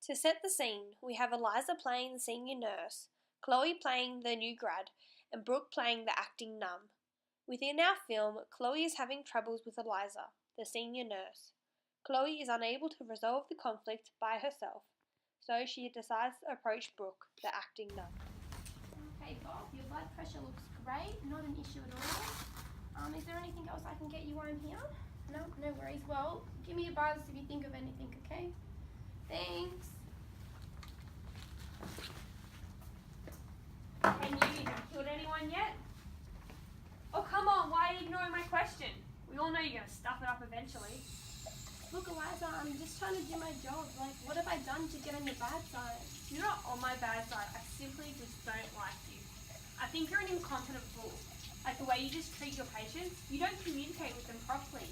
To set the scene, we have Eliza playing the senior nurse, Chloe playing the new grad, and Brooke playing the acting nun. Within our film, Chloe is having troubles with Eliza, the senior nurse. Chloe is unable to resolve the conflict by herself, so she decides to approach Brooke, the acting nun. Okay, Bob, your blood pressure looks great, not an issue at all. Is there anything else I can get you while I'm here? No, no worries. Well, give me a buzz if you think of anything, okay? Thanks. And you haven't killed anyone yet? Oh, come on, why are you ignoring my question? We all know you're going to stuff it up eventually. Look, Eliza, I'm just trying to do my job. Like, what have I done to get on your bad side? You're not on my bad side. I simply just don't like you. I think you're an incompetent fool. Like the way you just treat your patients, you don't communicate with them properly.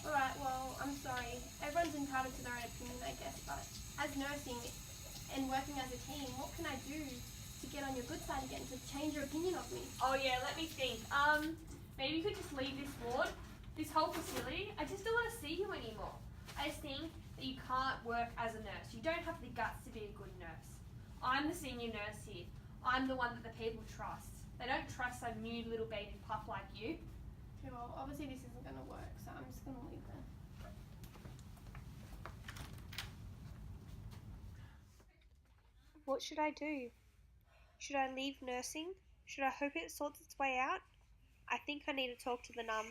Alright, well, I'm sorry. Everyone's entitled to their own opinion, I guess, but as nursing and working as a team, what can I do to get on your good side again, to change your opinion of me? Oh yeah, let me think. Maybe you could just leave this ward, this whole facility. I just don't want to see you anymore. I just think that you can't work as a nurse. You don't have the guts to be a good nurse. I'm the senior nurse here. I'm the one that the people trust. They don't trust some new little baby pup like you. Okay, well, obviously this isn't going to work, so I'm just going to leave then. What should I do? Should I leave nursing? Should I hope it sorts its way out? I think I need to talk to the nun.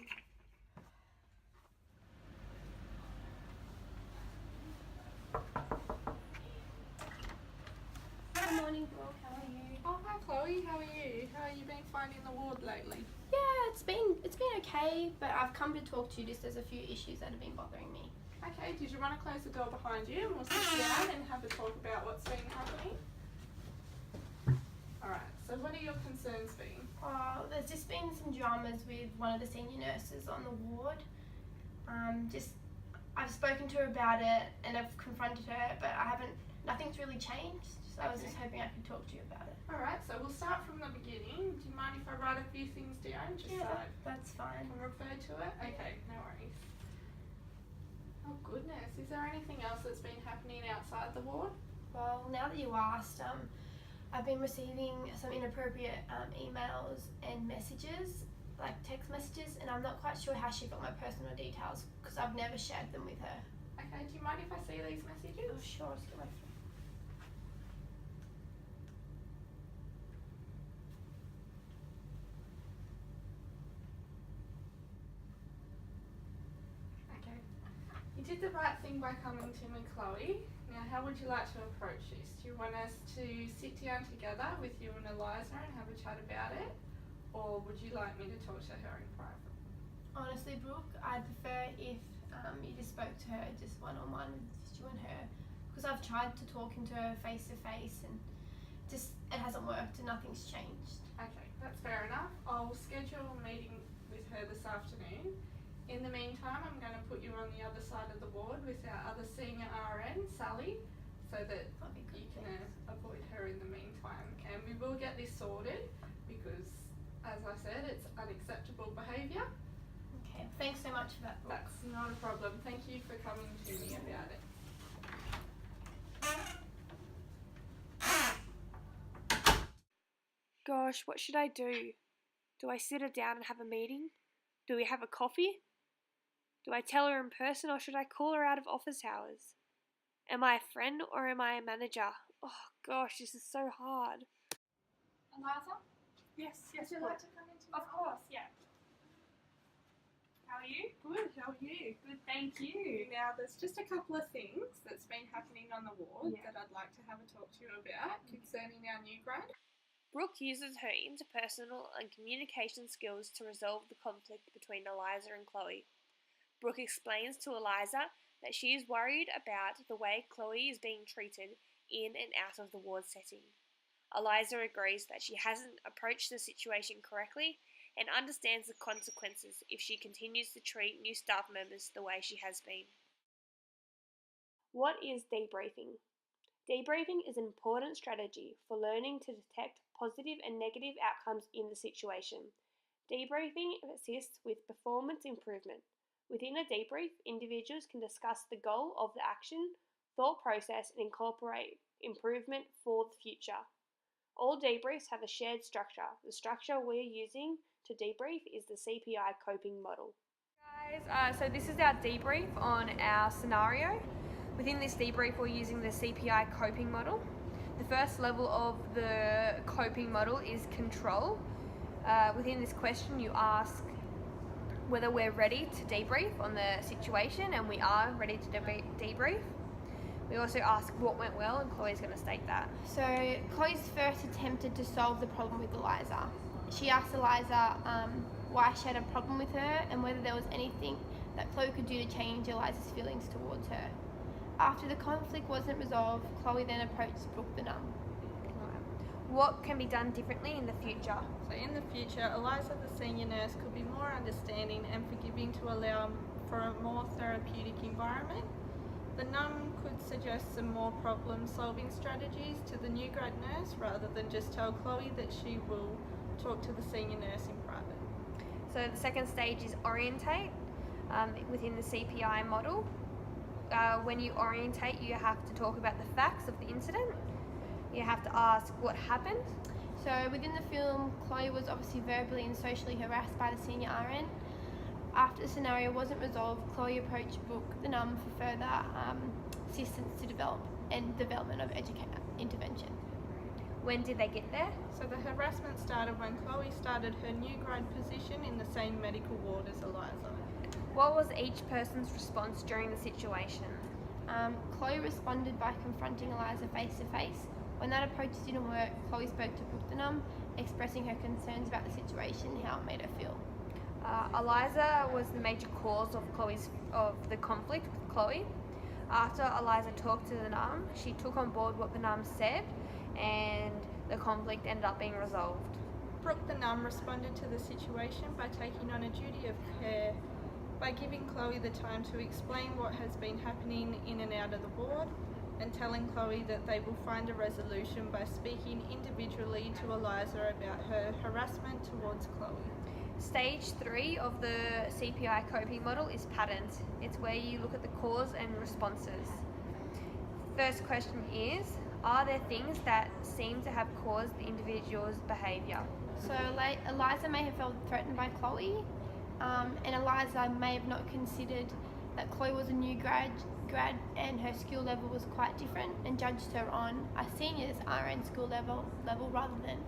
Good morning, Brooke. How are you? Oh, hi Chloe, how are you? How have you been finding the ward lately? Yeah, it's been okay, but I've come to talk to you just there's a few issues that have been bothering me. Okay, did you want to close the door behind you and we'll sit down and have a talk about what's been happening? Alright, so what are your concerns been? There's just been some dramas with one of the senior nurses on the ward. I've spoken to her about it and I've confronted her, but nothing's really changed. So I was just hoping I could talk to you about it. Alright, so we'll start from the beginning. Do you mind if I write a few things down just so I that's fine. can refer to it? Okay, no worries. Oh goodness, is there anything else that's been happening outside the ward? Well, now that you asked, I've been receiving some inappropriate emails and messages, like text messages, and I'm not quite sure how she got my personal details because I've never shared them with her. Okay, do you mind if I see these messages? Oh, sure, let's get my phone. Okay. You did the right thing by coming to me, Chloe. Now, how would you like to approach this? Do you want us to sit down together with you and Eliza and have a chat about it? Or would you like me to talk to her in private? Honestly, Brooke, I'd prefer if you just spoke to her just one-on-one, just you and her, because I've tried to talk into her face-to-face and just it hasn't worked and nothing's changed. Okay, that's fair enough. I'll schedule a meeting with her this afternoon. In the meantime, I'm going to put you on the other side of the ward with our other senior RN, Sally, so that That'd be good, you can thanks. avoid her in the meantime. And we will get this sorted because, as I said, it's unacceptable behaviour. Okay, thanks so much for that, Brooke. That's not a problem. Thank you for coming to me about it. Gosh, what should I do? Do I sit her down and have a meeting? Do we have a coffee? Do I tell her in person or should I call her out of office hours? Am I a friend or am I a manager? Oh gosh, this is so hard. Eliza? Yes, Would you like to come into Of course, yeah. How are you? Good, how are you? Good, thank you. Now, there's just a couple of things that's been happening on the ward Yeah. that I'd like to have a talk to you about concerning our new grad. Brooke uses her interpersonal and communication skills to resolve the conflict between Eliza and Chloe. Brooke explains to Eliza that she is worried about the way Chloe is being treated in and out of the ward setting. Eliza agrees that she hasn't approached the situation correctly and understands the consequences if she continues to treat new staff members the way she has been. What is debriefing? Debriefing is an important strategy for learning to detect positive and negative outcomes in the situation. Debriefing assists with performance improvement. Within a debrief, individuals can discuss the goal of the action, thought process, and incorporate improvement for the future. All debriefs have a shared structure. The structure we're using to debrief is the CPI coping model. Guys, so this is our debrief on our scenario. Within this debrief, we're using the CPI coping model. The first level of the coping model is control. Within this question, you ask whether we're ready to debrief on the situation, and we are ready to debrief. We also ask what went well, and Chloe's going to state that. So Chloe's first attempted to solve the problem with Eliza. She asked Eliza why she had a problem with her and whether there was anything that Chloe could do to change Eliza's feelings towards her. After the conflict wasn't resolved, Chloe then approached Brooke the Num. What can be done differently in the future? So in the future, Eliza, the senior nurse, could be more understanding and forgiving to allow for a more therapeutic environment. The NUM could suggest some more problem-solving strategies to the new grad nurse rather than just tell Chloe that she will talk to the senior nurse in private. So the second stage is orientate within the CPI model. When you orientate, you have to talk about the facts of the incident. You have to ask what happened. So within the film, Chloe was obviously verbally and socially harassed by the senior RN. After the scenario wasn't resolved, Chloe approached Brooke the Num for further assistance to development of intervention. When did they get there? So the harassment started when Chloe started her new grad position in the same medical ward as Eliza. What was each person's response during the situation? Chloe responded by confronting Eliza face to face. When that approach didn't work, Chloe spoke to Brooke the Num, expressing her concerns about the situation and how it made her feel. Eliza was the major cause of the conflict with Chloe. After Eliza talked to the Num, she took on board what the Num said, and the conflict ended up being resolved. Brooke the Num responded to the situation by taking on a duty of care by giving Chloe the time to explain what has been happening in and out of the ward, and telling Chloe that they will find a resolution by speaking individually to Eliza about her harassment towards Chloe. Stage 3 of the CPI coping model is patterns. It's where you look at the cause and responses. First question is, are there things that seem to have caused the individual's behaviour? So Eliza may have felt threatened by Chloe, and Eliza may have not considered that Chloe was a new grad and her skill level was quite different, and judged her on a senior's RN skill level rather than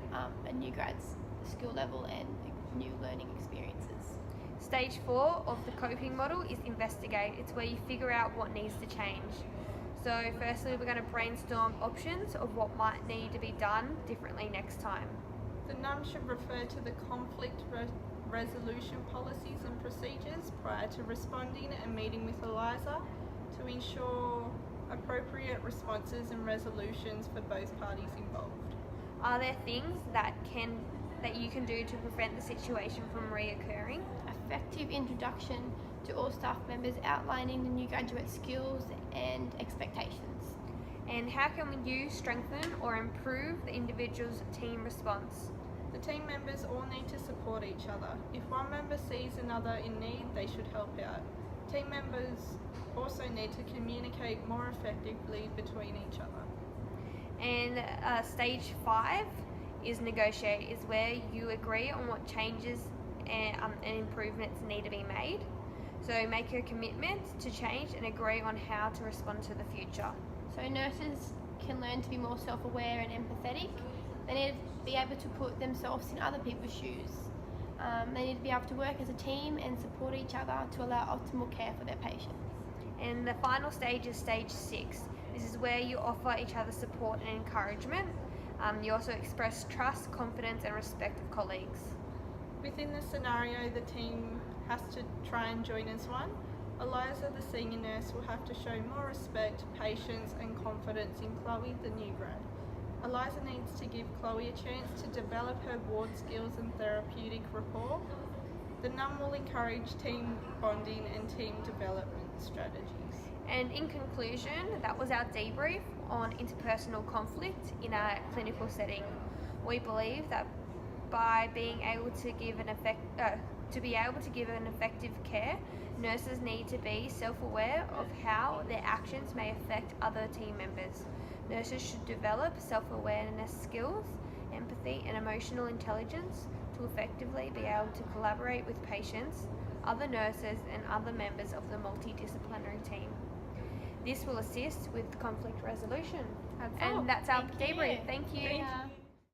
a new grad's skill level and new learning experiences. Stage 4 of the coping model is investigate. It's where you figure out what needs to change. So firstly, we're going to brainstorm options of what might need to be done differently next time. The NUM should refer to the conflict resolution policies and procedures prior to responding and meeting with Eliza to ensure appropriate responses and resolutions for both parties involved. Are there things that you can do to prevent the situation from reoccurring? Effective introduction to all staff members, outlining the new graduate skills and expectations. And how can you strengthen or improve the individual's team response? The team members all need to support each other. If one member sees another in need, they should help out. Team members also need to communicate more effectively between each other. And stage 5 is negotiate, is where you agree on what changes and improvements need to be made. So make a commitment to change and agree on how to respond to the future. So nurses can learn to be more self-aware and empathetic. They need to be able to put themselves in other people's shoes. They need to be able to work as a team and support each other to allow optimal care for their patients. And the final stage is stage 6. This is where you offer each other support and encouragement. You also express trust, confidence and respect of colleagues. Within the scenario, the team has to try and join as one. Eliza, the senior nurse, will have to show more respect, patience and confidence in Chloe, the new grad. Eliza needs to give Chloe a chance to develop her ward skills and therapeutic rapport. The NUM will encourage team bonding and team development strategies. And in conclusion, that was our debrief on interpersonal conflict in a clinical setting. We believe that by being able to give To be able to give an effective care, nurses need to be self-aware of how their actions may affect other team members. Nurses should develop self-awareness skills, empathy and emotional intelligence to effectively be able to collaborate with patients, other nurses and other members of the multidisciplinary team. This will assist with conflict resolution. And that's our Thank you. debrief. Thank you. Yeah.